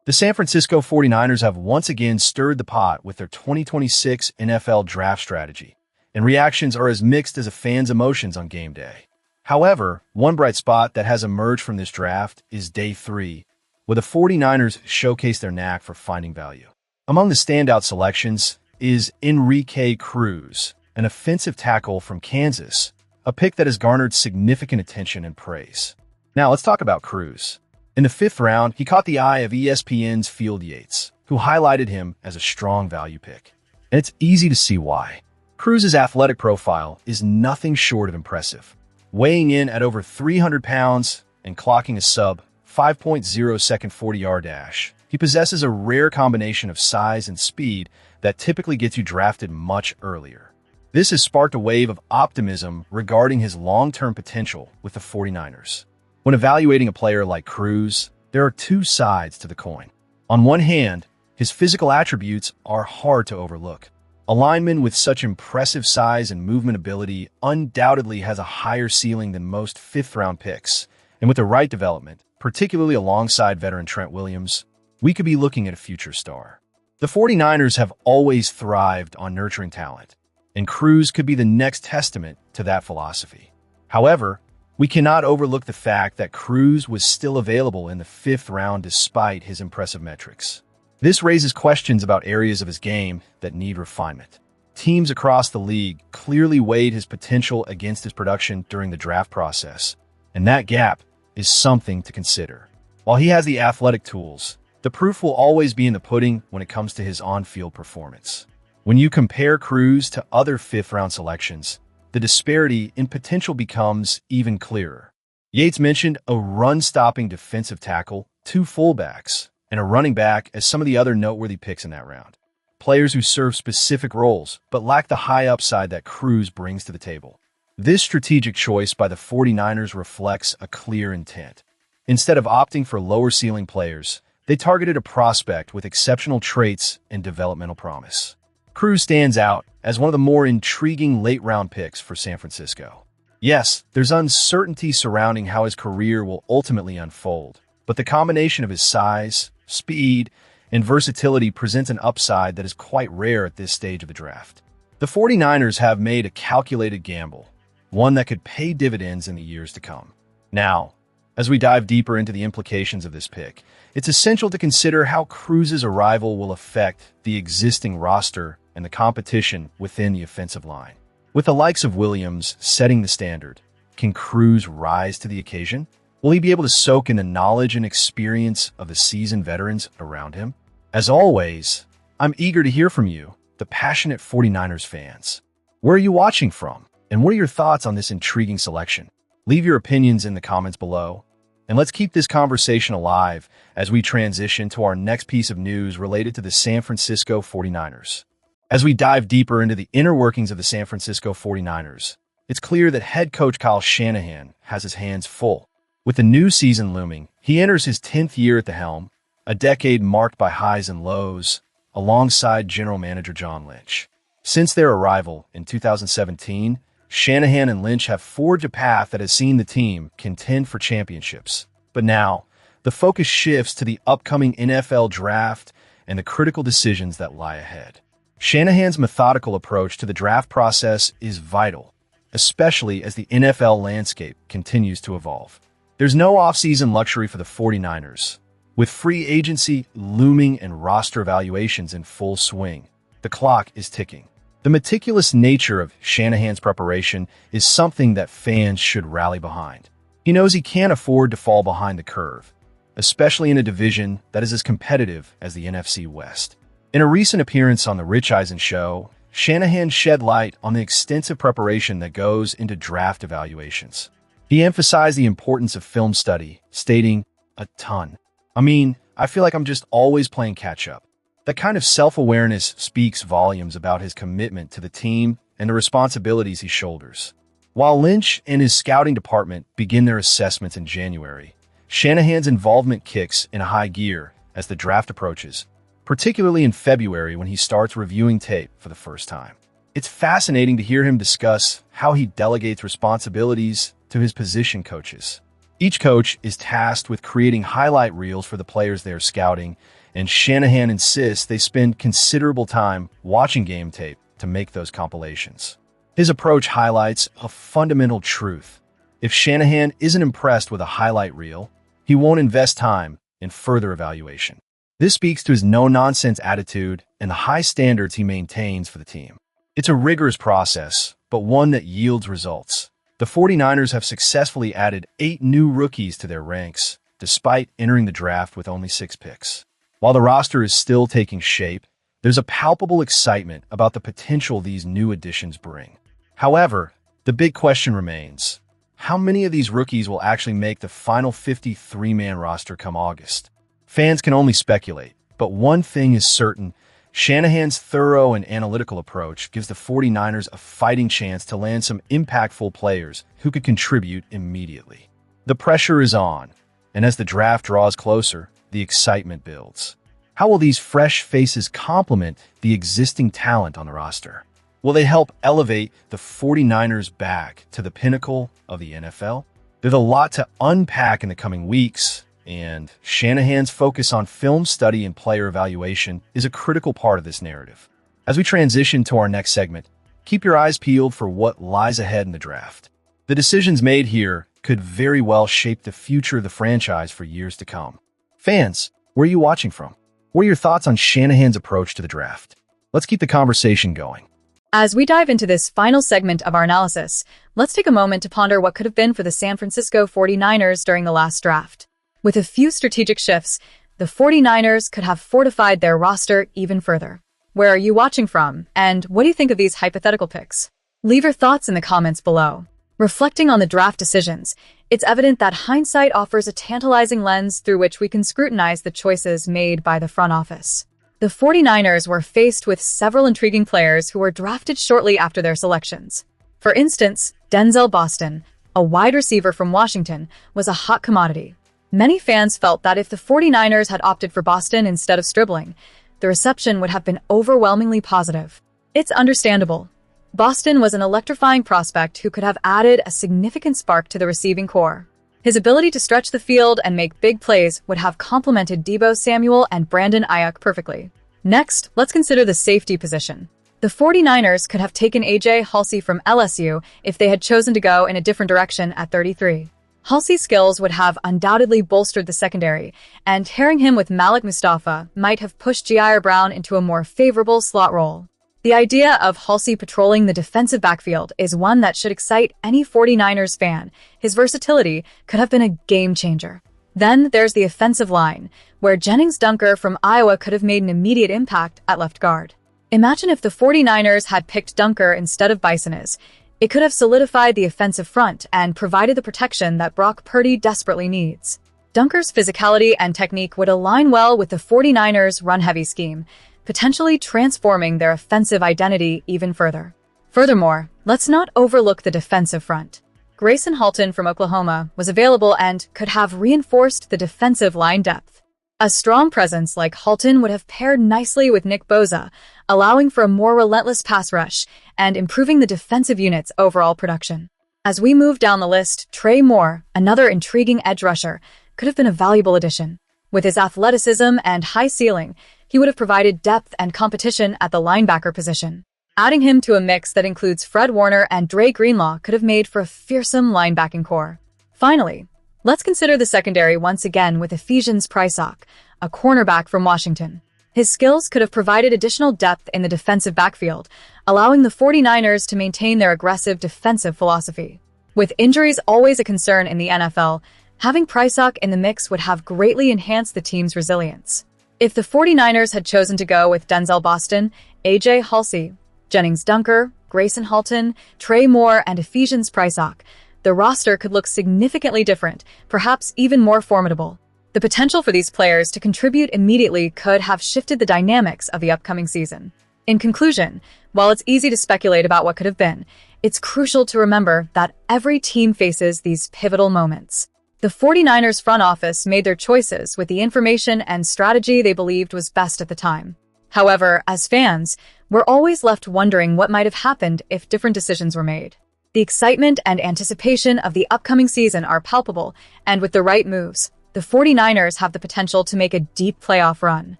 The San Francisco 49ers have once again stirred the pot with their 2026 NFL draft strategy, and reactions are as mixed as a fan's emotions on game day. However, one bright spot that has emerged from this draft is Day 3, where the 49ers showcase their knack for finding value. Among the standout selections is Enrique Cruz, an offensive tackle from Kansas, a pick that has garnered significant attention and praise. Now let's talk about Cruz. In the 5th round, he caught the eye of ESPN's Field Yates, who highlighted him as a strong value pick. And it's easy to see why. Cruz's athletic profile is nothing short of impressive. Weighing in at over 300 pounds and clocking a sub 5.0 second 40-yard dash, he possesses a rare combination of size and speed that typically gets you drafted much earlier. This has sparked a wave of optimism regarding his long-term potential with the 49ers. When evaluating a player like Cruz, there are two sides to the coin. On one hand, his physical attributes are hard to overlook. A lineman with such impressive size and movement ability undoubtedly has a higher ceiling than most 5th-round picks, and with the right development, particularly alongside veteran Trent Williams, we could be looking at a future star. The 49ers have always thrived on nurturing talent, and Cruz could be the next testament to that philosophy. However, we cannot overlook the fact that Cruz was still available in the 5th round despite his impressive metrics. This raises questions about areas of his game that need refinement. Teams across the league clearly weighed his potential against his production during the draft process, and that gap is something to consider. While he has the athletic tools, the proof will always be in the pudding when it comes to his on-field performance. When you compare Cruz to other 5th-round selections, the disparity in potential becomes even clearer. Yates mentioned a run-stopping defensive tackle, 2 fullbacks, and a running back as some of the other noteworthy picks in that round. Players who serve specific roles, but lack the high upside that Cruz brings to the table. This strategic choice by the 49ers reflects a clear intent. Instead of opting for lower-ceiling players, they targeted a prospect with exceptional traits and developmental promise. Cruz stands out as one of the more intriguing late-round picks for San Francisco. Yes, there's uncertainty surrounding how his career will ultimately unfold, but the combination of his size, speed, and versatility presents an upside that is quite rare at this stage of the draft. The 49ers have made a calculated gamble, one that could pay dividends in the years to come. Now, as we dive deeper into the implications of this pick, it's essential to consider how Cruz's arrival will affect the existing roster and the competition within the offensive line. With the likes of Williams setting the standard, can Cruz rise to the occasion? Will he be able to soak in the knowledge and experience of the seasoned veterans around him? As always, I'm eager to hear from you, the passionate 49ers fans. Where are you watching from? And what are your thoughts on this intriguing selection? Leave your opinions in the comments below. And let's keep this conversation alive as we transition to our next piece of news related to the San Francisco 49ers. As we dive deeper into the inner workings of the San Francisco 49ers, it's clear that head coach Kyle Shanahan has his hands full. With the new season looming, he enters his 10th year at the helm, a decade marked by highs and lows, alongside general manager John Lynch. Since their arrival in 2017, Shanahan and Lynch have forged a path that has seen the team contend for championships. But now, the focus shifts to the upcoming NFL draft and the critical decisions that lie ahead. Shanahan's methodical approach to the draft process is vital, especially as the NFL landscape continues to evolve. There's no offseason luxury for the 49ers. With free agency looming and roster evaluations in full swing, the clock is ticking. The meticulous nature of Shanahan's preparation is something that fans should rally behind. He knows he can't afford to fall behind the curve, especially in a division that is as competitive as the NFC West. In a recent appearance on The Rich Eisen Show, Shanahan shed light on the extensive preparation that goes into draft evaluations. He emphasized the importance of film study, stating, "A ton. I feel like I'm just always playing catch-up." That kind of self-awareness speaks volumes about his commitment to the team and the responsibilities he shoulders. While Lynch and his scouting department begin their assessments in January, Shanahan's involvement kicks in a high gear as the draft approaches, particularly in February when he starts reviewing tape for the first time. It's fascinating to hear him discuss how he delegates responsibilities to his position coaches. Each coach is tasked with creating highlight reels for the players they are scouting, and Shanahan insists they spend considerable time watching game tape to make those compilations. His approach highlights a fundamental truth. If Shanahan isn't impressed with a highlight reel, he won't invest time in further evaluation. This speaks to his no-nonsense attitude and the high standards he maintains for the team. It's a rigorous process, but one that yields results. The 49ers have successfully added 8 new rookies to their ranks, despite entering the draft with only 6 picks. While the roster is still taking shape, there's a palpable excitement about the potential these new additions bring. However, the big question remains: how many of these rookies will actually make the final 53-man roster come August? Fans can only speculate, but one thing is certain: Shanahan's thorough and analytical approach gives the 49ers a fighting chance to land some impactful players who could contribute immediately. The pressure is on, and as the draft draws closer, the excitement builds. How will these fresh faces complement the existing talent on the roster? Will they help elevate the 49ers back to the pinnacle of the NFL? There's a lot to unpack in the coming weeks, and Shanahan's focus on film study and player evaluation is a critical part of this narrative. As we transition to our next segment, keep your eyes peeled for what lies ahead in the draft. The decisions made here could very well shape the future of the franchise for years to come. Fans, where are you watching from? What are your thoughts on Shanahan's approach to the draft? Let's keep the conversation going. As we dive into this final segment of our analysis, let's take a moment to ponder what could have been for the San Francisco 49ers during the last draft. With a few strategic shifts, the 49ers could have fortified their roster even further. Where are you watching from, and what do you think of these hypothetical picks? Leave your thoughts in the comments below. Reflecting on the draft decisions, it's evident that hindsight offers a tantalizing lens through which we can scrutinize the choices made by the front office. The 49ers were faced with several intriguing players who were drafted shortly after their selections. For instance, Denzel Boston, a wide receiver from Washington, was a hot commodity. Many fans felt that if the 49ers had opted for Boston instead of Stribling, the reception would have been overwhelmingly positive. It's understandable. Boston was an electrifying prospect who could have added a significant spark to the receiving core. His ability to stretch the field and make big plays would have complemented Deebo Samuel and Brandon Ayuk perfectly. Next, let's consider the safety position. The 49ers could have taken Haulcy from LSU if they had chosen to go in a different direction at 33. Haulcy's skills would have undoubtedly bolstered the secondary, and pairing him with Malik Mustafa might have pushed Jair Brown into a more favorable slot role. The idea of Haulcy patrolling the defensive backfield is one that should excite any 49ers fan. His versatility could have been a game-changer. Then there's the offensive line, where Gennings Dunker from Iowa could have made an immediate impact at left guard. Imagine if the 49ers had picked Dunker instead of Bison's. It could have solidified the offensive front and provided the protection that Brock Purdy desperately needs. Dunker's physicality and technique would align well with the 49ers' run-heavy scheme, potentially transforming their offensive identity even further. Furthermore, let's not overlook the defensive front. Grayson Halton from Oklahoma was available and could have reinforced the defensive line depth. A strong presence like Halton would have paired nicely with Nick Bosa, allowing for a more relentless pass rush and improving the defensive unit's overall production. As we move down the list, Trey Moore, another intriguing edge rusher, could have been a valuable addition. With his athleticism and high ceiling, he would have provided depth and competition at the linebacker position. Adding him to a mix that includes Fred Warner and Dre Greenlaw could have made for a fearsome linebacking core. Finally, let's consider the secondary once again with Ephesians Prysock, a cornerback from Washington. His skills could have provided additional depth in the defensive backfield, allowing the 49ers to maintain their aggressive defensive philosophy. With injuries always a concern in the NFL, having Prysock in the mix would have greatly enhanced the team's resilience. If the 49ers had chosen to go with Denzel Boston, Haulcy, Gennings Dunker, Grayson Halton, Trey Moore, and Ephesians Prysock, the roster could look significantly different, perhaps even more formidable. The potential for these players to contribute immediately could have shifted the dynamics of the upcoming season. In conclusion, while it's easy to speculate about what could have been, it's crucial to remember that every team faces these pivotal moments. The 49ers front office made their choices with the information and strategy they believed was best at the time. However, as fans, we're always left wondering what might have happened if different decisions were made. The excitement and anticipation of the upcoming season are palpable, and with the right moves, the 49ers have the potential to make a deep playoff run.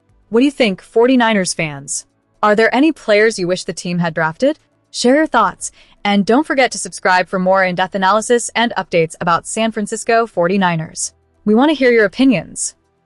What do you think, 49ers fans? Are there any players you wish the team had drafted? Share your thoughts, and don't forget to subscribe for more in-depth analysis and updates about San Francisco 49ers. We want to hear your opinions.